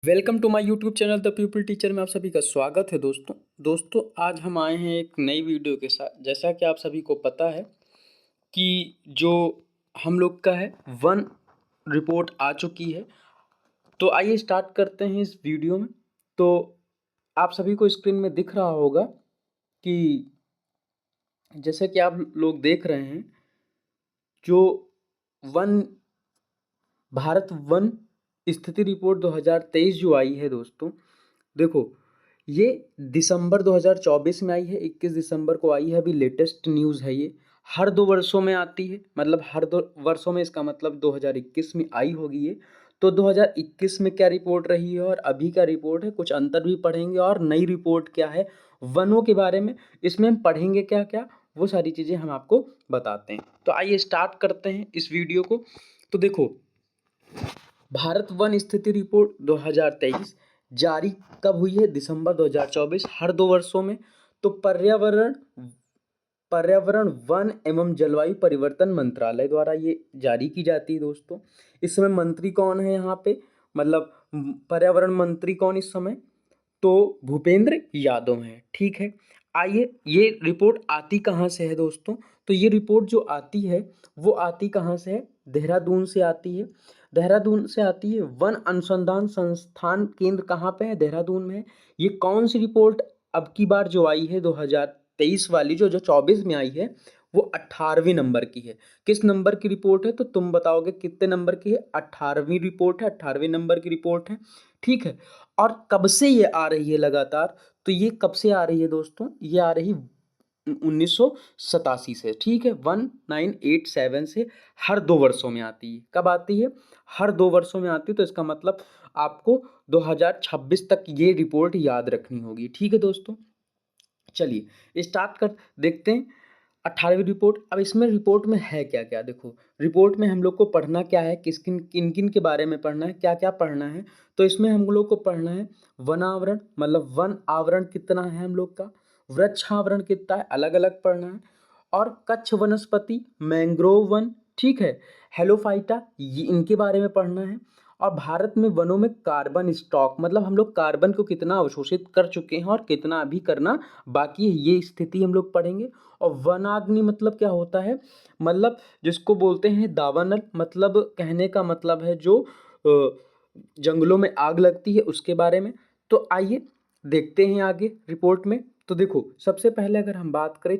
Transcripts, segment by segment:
Welcome to my YouTube channel the people teacher में आप सभी का स्वागत है दोस्तों आज हम आए हैं एक नई वीडियो के साथ। जैसा कि आप सभी को पता है कि जो हम लोग का है वन रिपोर्ट आ चुकी है। तो आइए स्टार्ट करते हैं इस वीडियो में। तो आप सभी को स्क्रीन में दिख रहा होगा कि जैसे कि आप लोग देख रहे हैं जो वन भारत वन स्थिति रिपोर्ट 2023 जो आई है दोस्तों, देखो ये दिसंबर 2024 में आई है, 21 दिसंबर को आई है। अभी लेटेस्ट न्यूज़ है ये। हर 2 वर्षों में आती है, मतलब हर 2 वर्षों में, इसका मतलब 2021 में आई होगी ये। तो 2021 में क्या रिपोर्ट रही है और अभी क्या रिपोर्ट है, कुछ अंतर भी पढ़ेंगे और नई रिपोर्ट क्या है वनों के बारे में, इसमें हम पढ़ेंगे क्या क्या, वो सारी चीज़ें हम आपको बताते हैं। तो आइए स्टार्ट करते हैं इस वीडियो को। तो देखो, भारत वन स्थिति रिपोर्ट 2023 जारी कब हुई है? दिसंबर 2024, हर 2 वर्षों में। तो पर्यावरण वन एवं जलवायु परिवर्तन मंत्रालय द्वारा ये जारी की जाती है दोस्तों। इस समय मंत्री कौन है यहाँ पे, मतलब पर्यावरण मंत्री कौन इस समय? तो भूपेंद्र यादव हैं, ठीक है। आइए, ये रिपोर्ट आती कहाँ से है दोस्तों? तो ये रिपोर्ट जो आती है वो आती कहाँ से है? देहरादून से आती है। देहरादून से आती है। वन अनुसंधान संस्थान केंद्र कहाँ पे है? देहरादून में है। ये कौन सी रिपोर्ट अब की बार जो आई है 2023 वाली, जो जो 24 में आई है, वो 18वीं नंबर की है। किस नंबर की रिपोर्ट है? तो तुम बताओगे कितने नंबर की है? 18वीं रिपोर्ट है, 18वें नंबर की रिपोर्ट है, ठीक है। और कब से ये आ रही है लगातार? तो ये कब से आ रही है दोस्तों? ये आ रही 1987 से, ठीक है। 1987 से हर 2 वर्षों में आती है। कब आती है? हर 2 वर्षों में आती है। तो इसका मतलब आपको 2026 तक ये रिपोर्ट याद रखनी होगी, ठीक है दोस्तों। चलिए स्टार्ट कर देखते हैं 18वीं रिपोर्ट। अब इसमें रिपोर्ट में है क्या क्या? देखो, रिपोर्ट में हम लोग को पढ़ना क्या है, किन किन के बारे में पढ़ना है, क्या क्या पढ़ना है। तो इसमें हम लोग को पढ़ना है वनावरण, मतलब वन आवरण कितना है हम लोग का, वृक्षावरण कितना है, अलग अलग पढ़ना है। और कच्छ वनस्पति, मैंग्रोव वन, ठीक है, हेलोफाइटा, ये इनके बारे में पढ़ना है। और भारत में वनों में कार्बन स्टॉक, मतलब हम लोग कार्बन को कितना अवशोषित कर चुके हैं और कितना अभी करना बाकी है, ये स्थिति हम लोग पढ़ेंगे। और वनाग्नि मतलब क्या होता है? मतलब जिसको बोलते हैं दावानल, मतलब कहने का मतलब है जो जंगलों में आग लगती है, उसके बारे में। तो आइए देखते हैं आगे रिपोर्ट में। तो देखो, सबसे पहले अगर हम बात करें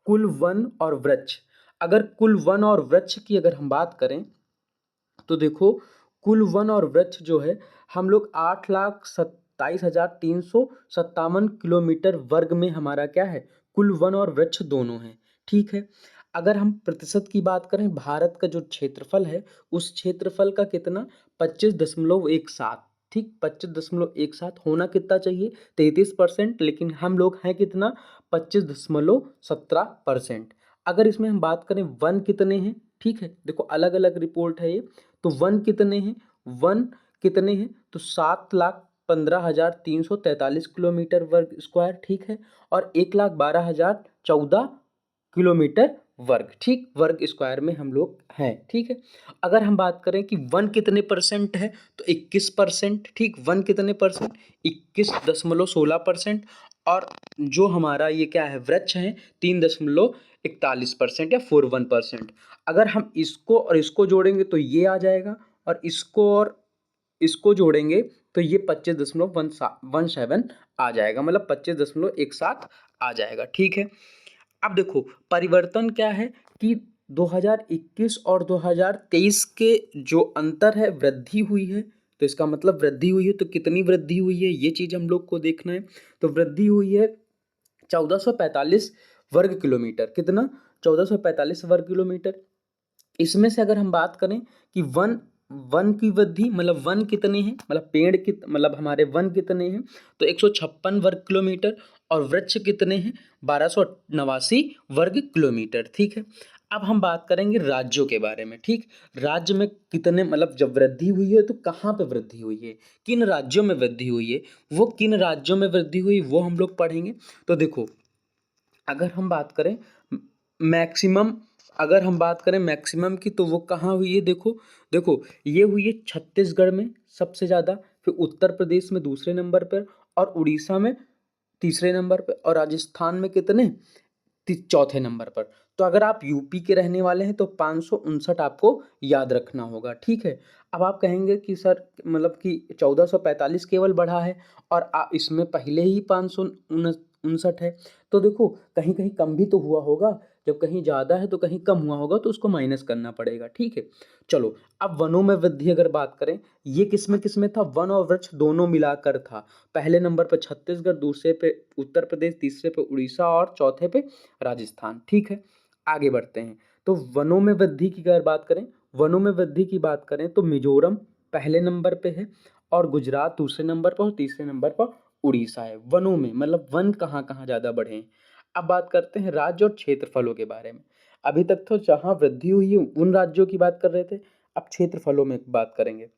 कुल वन और वृक्ष, अगर कुल वन और वृक्ष की अगर हम बात करें, तो देखो कुल वन और वृक्ष जो है, हम लोग 8,27,357 किलोमीटर वर्ग में हमारा क्या है, कुल वन और वृक्ष दोनों हैं, ठीक है। अगर हम प्रतिशत की बात करें, भारत का जो क्षेत्रफल है, उस क्षेत्रफल का कितना, 25.17, ठीक, 25.17 होना कितना चाहिए, 33%, लेकिन हम लोग हैं कितना, 25.17%। अगर इसमें हम बात करें वन कितने हैं, ठीक है, देखो अलग अलग रिपोर्ट है ये। तो वन कितने हैं? वन कितने हैं? तो 7,15,343 किलोमीटर वर्ग स्क्वायर, ठीक है। और 1,12,014 किलोमीटर वर्ग, ठीक, वर्ग स्क्वायर में हम लोग हैं, ठीक है। अगर हम बात करें कि वन कितने परसेंट है, तो 21%, ठीक, वन कितने परसेंट, 21.16%। और जो हमारा ये क्या है, वृक्ष है, 3.41% या 41%। अगर हम इसको और इसको जोड़ेंगे तो ये आ जाएगा, और इसको जोड़ेंगे तो ये 25.17 आ जाएगा, मतलब 25.17 आ जाएगा, ठीक है। अब देखो परिवर्तन क्या है कि 2021 और 2023 के जो अंतर है, वृद्धि हुई है। तो इसका मतलब वृद्धि हुई है, तो कितनी वृद्धि हुई है, ये चीज़ हम लोग को देखना है। तो वृद्धि हुई है 1445 वर्ग किलोमीटर, कितना, 1445 वर्ग किलोमीटर। इसमें से अगर हम बात करें कि वन वन की वृद्धि, मतलब वन कितने हैं, मतलब पेड़ कित मतलब हमारे वन कितने हैं, तो 156 वर्ग किलोमीटर। और वृक्ष कितने हैं, 1289 वर्ग किलोमीटर, ठीक है। अब हम बात करेंगे राज्यों के बारे में, ठीक। राज्य में कितने, मतलब जब वृद्धि हुई है तो कहाँ पे वृद्धि हुई है, किन राज्यों में वृद्धि हुई है, वो किन राज्यों में वृद्धि हुई वो हम लोग पढ़ेंगे। तो देखो, अगर हम बात करें मैक्सिमम अगर हम बात करें मैक्सिमम की, तो वो कहाँ हुई है, देखो देखो ये हुई है छत्तीसगढ़ में सबसे ज़्यादा, फिर उत्तर प्रदेश में दूसरे नंबर पर, और उड़ीसा में तीसरे नंबर पर, और राजस्थान में कितने, चौथे नंबर पर। तो अगर आप यूपी के रहने वाले हैं तो 559 आपको याद रखना होगा, ठीक है। अब आप कहेंगे कि सर मतलब कि 1445 केवल बढ़ा है और इसमें पहले ही 559 है। तो देखो कहीं कहीं कम भी तो हुआ होगा, जब कहीं ज़्यादा है तो कहीं कम हुआ होगा, तो उसको माइनस करना पड़ेगा, ठीक है। चलो अब वनों में वृद्धि अगर बात करें, ये किस में था, वन और वृक्ष दोनों मिलाकर था। पहले नंबर पर छत्तीसगढ़, दूसरे पे उत्तर प्रदेश, तीसरे पे उड़ीसा और चौथे पे राजस्थान, ठीक है। आगे बढ़ते हैं। तो वनों में वृद्धि की अगर बात करें, वनों में वृद्धि की बात करें तो मिजोरम पहले नंबर पे है, और गुजरात दूसरे नंबर पर, और तीसरे नंबर पर उड़ीसा है वनों में। मतलब वन कहाँ कहाँ ज़्यादा बढ़े हैं। अब बात करते हैं राज्य और क्षेत्रफलों के बारे में। अभी तक तो जहाँ वृद्धि हुई है उन राज्यों की बात कर रहे थे, अब क्षेत्रफलों में बात करेंगे।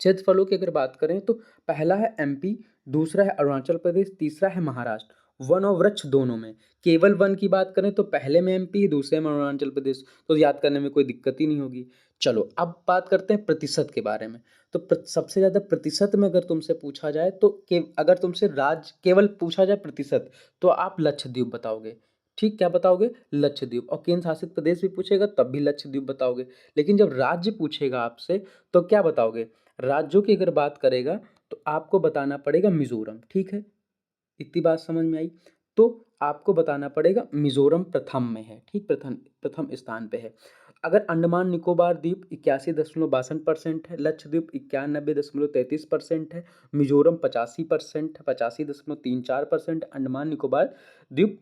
क्षेत्रफलों की अगर बात करें तो पहला है एमपी, दूसरा है अरुणाचल प्रदेश, तीसरा है महाराष्ट्र। वन और वृक्ष दोनों में। केवल वन की बात करें तो पहले में एमपी, दूसरे में अरुणाचल प्रदेश, तो याद करने में कोई दिक्कत ही नहीं होगी। चलो अब बात करते हैं प्रतिशत के बारे में। तो सबसे ज़्यादा प्रतिशत में अगर तुमसे पूछा जाए तो अगर तुमसे राज्य केवल पूछा जाए प्रतिशत, तो आप लक्षद्वीप बताओगे, ठीक। क्या बताओगे, लक्षद्वीप। और केंद्र शासित प्रदेश भी पूछेगा तब भी लक्षद्वीप बताओगे। लेकिन जब राज्य पूछेगा आपसे तो क्या बताओगे, राज्यों की अगर बात करेगा तो आपको बताना पड़ेगा मिजोरम, ठीक है। इतनी बात समझ में आई। तो आपको बताना पड़ेगा मिजोरम प्रथम में है, ठीक, प्रथम प्रथम स्थान पे है। अगर अंडमान निकोबार द्वीप 81.62% है, लक्षद्वीप 91.33% है, मिजोरम 85%, 85.34%, अंडमान निकोबार द्वीप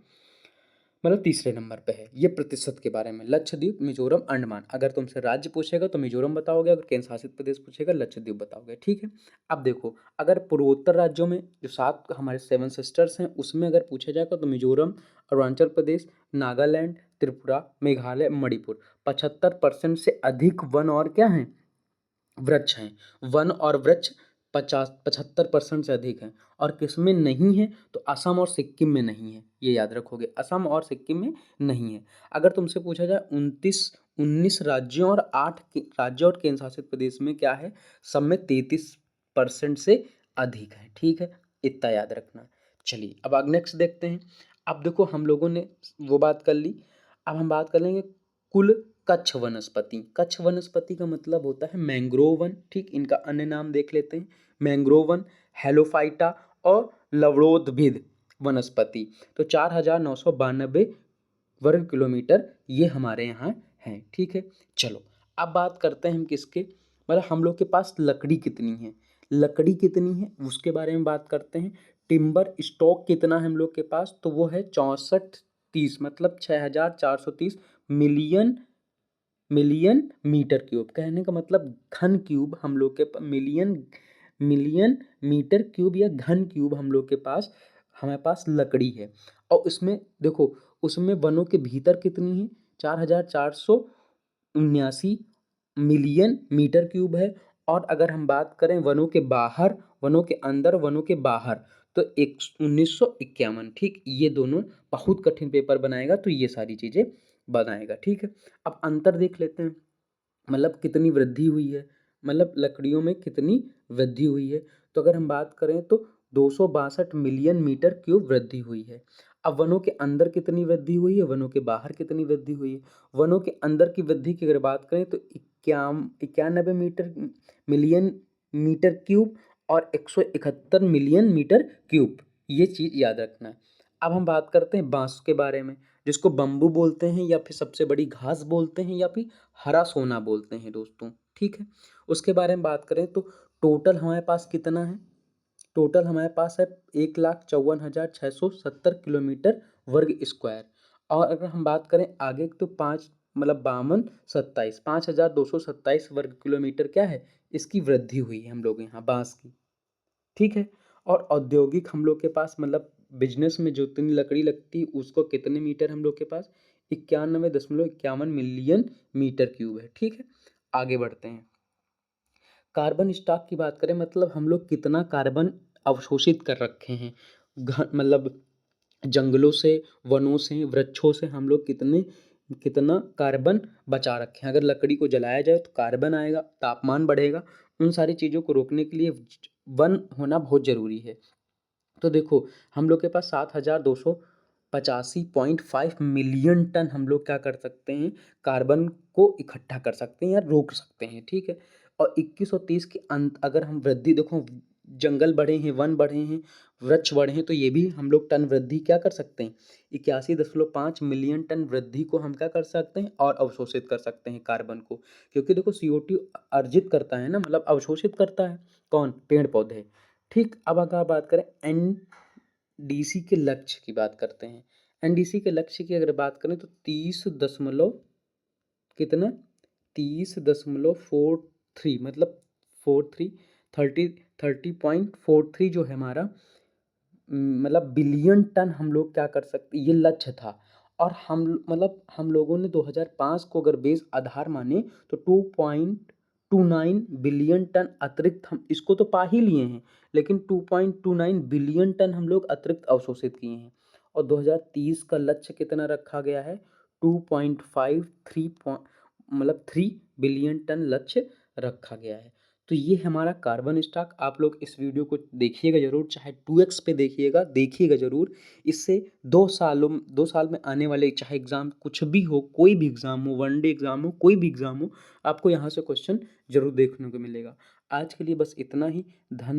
मतलब तीसरे नंबर पे है। ये प्रतिशत के बारे में, लक्षद्वीप, मिजोरम, अंडमान। अगर तुमसे राज्य पूछेगा तो मिजोरम बताओगे, अगर केंद्र शासित प्रदेश पूछेगा लक्षद्वीप बताओगे, ठीक है। अब देखो अगर पूर्वोत्तर राज्यों में जो 7 हमारे 7 सिस्टर्स हैं उसमें अगर पूछा जाएगा तो मिजोरम, अरुणाचल प्रदेश, नागालैंड, त्रिपुरा, मेघालय, मणिपुर, 75% से अधिक वन और क्या हैं, वृक्ष हैं। वन और वृक्ष 75% से अधिक हैं। और किसमें नहीं है, तो असम और सिक्किम में नहीं है, ये याद रखोगे, असम और सिक्किम में नहीं है। अगर तुमसे पूछा जाए 19 राज्यों और 8 राज्यों और केंद्र शासित प्रदेश में क्या है, सब में 33% से अधिक है, ठीक है। इतना याद रखना। चलिए अब आगे नेक्स्ट देखते हैं। अब देखो हम लोगों ने वो बात कर ली, अब हम बात कर लेंगे कुल कच्छ वनस्पति। कच्छ वनस्पति का मतलब होता है मैंग्रोव वन, ठीक। इनका अन्य नाम देख लेते हैं, मैंग्रोव वन, हेलोफाइटा और लवणोद्भिद वनस्पति। तो 4992 वर्ग किलोमीटर ये हमारे यहाँ हैं, ठीक है। चलो अब बात करते हैं हम किसके, मतलब हम लोग के पास लकड़ी कितनी है, लकड़ी कितनी है उसके बारे में बात करते हैं। टिम्बर स्टॉक कितना है हम लोग के पास, तो वो है 6430, मतलब 6430 मिलियन मिलियन मीटर क्यूब। कहने का मतलब घन क्यूब हम लोग के मिलियन मिलियन मीटर क्यूब या घन क्यूब हम लोग के पास, हमारे पास लकड़ी है। और उसमें देखो उसमें वनों के भीतर कितनी है, 4479 मिलियन मीटर क्यूब है। और अगर हम बात करें वनों के बाहर, वनों के अंदर, वनों के बाहर, तो 1951, ठीक। ये दोनों बहुत कठिन पेपर बनाएगा तो ये सारी चीज़ें बनाएगा, ठीक है। अब अंतर देख लेते हैं, मतलब कितनी वृद्धि हुई है, मतलब लकड़ियों में कितनी वृद्धि हुई है। तो अगर हम बात करें तो 262 मिलियन मीटर क्यूब वृद्धि हुई है। अब वनों के अंदर कितनी वृद्धि हुई है, वनों के बाहर कितनी वृद्धि हुई है। वनों के अंदर की वृद्धि की अगर बात करें तो 91 मिलियन मीटर क्यूब और 171 मिलियन मीटर क्यूब, ये चीज़ याद रखना है। अब हम बात करते हैं बांस के बारे में, जिसको बम्बू बोलते हैं या फिर सबसे बड़ी घास बोलते हैं या फिर हरा सोना बोलते हैं दोस्तों, ठीक है। उसके बारे में बात करें तो टोटल हमारे पास कितना है, टोटल हमारे पास है 1,54,670 किलोमीटर वर्ग स्क्वायर। और अगर हम बात करें आगे तो 5 मतलब 5,227 वर्ग किलोमीटर क्या है, इसकी वृद्धि हुई है हम लोग यहाँ बांस की, ठीक है। और औद्योगिक हम लोग के पास मतलब बिजनेस में जो इतनी लकड़ी लगती है उसको कितने मीटर हम लोग के पास, 91.51 मिलियन मीटर क्यूब है, ठीक है। आगे बढ़ते हैं। कार्बन स्टॉक की बात करें, मतलब हम लोग कितना कार्बन अवशोषित कर रखे हैं, मतलब जंगलों से, वनों से, वृक्षों से हम लोग कितना कार्बन बचा रखे हैं। अगर लकड़ी को जलाया जाए तो कार्बन आएगा, तापमान बढ़ेगा, उन सारी चीज़ों को रोकने के लिए वन होना बहुत ज़रूरी है। तो देखो हम लोग के पास 7,285.5 मिलियन टन हम लोग क्या कर सकते हैं, कार्बन को इकट्ठा कर सकते हैं या रोक सकते हैं, ठीक है। और 2130 के अंत अगर हम वृद्धि देखो, जंगल बढ़े हैं, वन बढ़े हैं, वृक्ष बढ़े हैं, तो ये भी हम लोग टन वृद्धि क्या कर सकते हैं, 81.5 मिलियन टन वृद्धि को हम क्या कर सकते हैं और अवशोषित कर सकते हैं कार्बन को। क्योंकि देखो CO2 अर्जित करता है ना, मतलब अवशोषित करता है कौन, पेड़ पौधे। ठीक, अब अगर बात करें एनडीसी के लक्ष्य की बात करते हैं। एनडीसी के लक्ष्य की अगर बात करें तो 30 दशमलव कितना, 30.43 मतलब 43 30.43 जो है हमारा, मतलब बिलियन टन हम लोग क्या कर सकते, ये लक्ष्य था। और हम मतलब हम लोगों ने 2005 को अगर बेस आधार माने तो 2.29 बिलियन टन अतिरिक्त हम इसको तो पा ही लिए हैं, लेकिन 2.29 बिलियन टन हम लोग अतिरिक्त अवशोषित किए हैं। और 2030 का लक्ष्य कितना रखा गया है, 2.53 मतलब 3 बिलियन टन लक्ष्य रखा गया है। तो ये हमारा कार्बन स्टॉक, आप लोग इस वीडियो को देखिएगा ज़रूर, चाहे 2x पे देखिएगा ज़रूर। इससे 2 साल में आने वाले चाहे एग्ज़ाम कुछ भी हो, कोई भी एग्ज़ाम हो, वनडे एग्ज़ाम हो, कोई भी एग्ज़ाम हो, आपको यहाँ से क्वेश्चन ज़रूर देखने को मिलेगा। आज के लिए बस इतना ही। धन्यवाद।